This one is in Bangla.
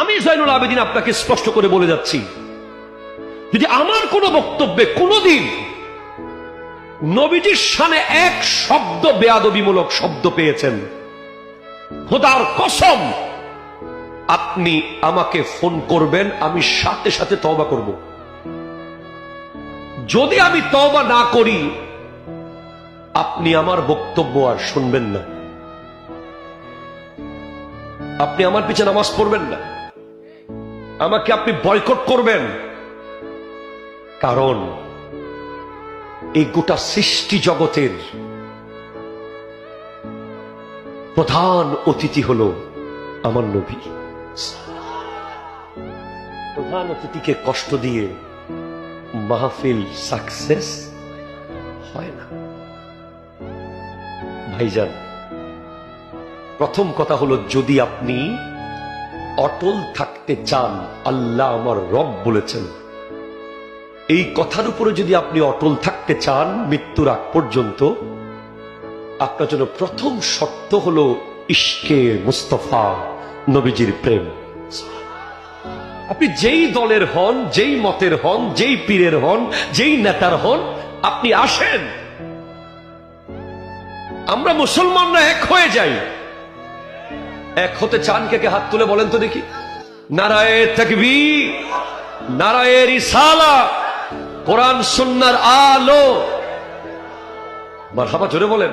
আমি জয়নুল আবেদিন আপনাকে স্পষ্ট করে বলে যাচ্ছি, যদি আমার কোন বক্তব্যে কোনদিন নবীজির শানে এক শব্দ বেয়াদবিমূলক শব্দ পেয়েছেন, খোদার কসম আপনি আমাকে ফোন করবেন, আমি সাথে সাথে তওবা করব। যদি আমি তওবা না করি, আপনি আমার বক্তব্য আর শুনবেন না, আপনি আমার পিছনে নামাজ পড়বেন না, আমাকে আপনি বয়কট করবেন। কারণ এই গোটা সৃষ্টি জগতের প্রধান অতিথি হলো আমার নবী। প্রধান অতিথিকে কষ্ট দিয়ে মাহফিল সাকসেস হয় না। ভাইজান, প্রথম কথা হলো, যদি আপনি অটল থাকতে চান, আল্লাহ আমার রব বলেছেন, এই কথার উপরে যদি আপনি অটল থাকতে চান মৃত্যুর আগ পর্যন্ত, আপনার জন্য প্রথম শর্ত হলো ইশকে মুস্তাফা, নবীজির প্রেম। আপনি যেই দলের হন, যেই মতের হন, যেই পীরের হন, যেই নেতার হন, আপনি আসেন, আমরা মুসলমানরা এক হয়ে যাই। এক হতে চান কে কে? হাত তুলে বলেন তো দেখি। নারায়ে তাকবীর, নারায়ে রিসালাত, কোরআন সুন্নাহর আলো। মারহাবা, জোরে বলেন।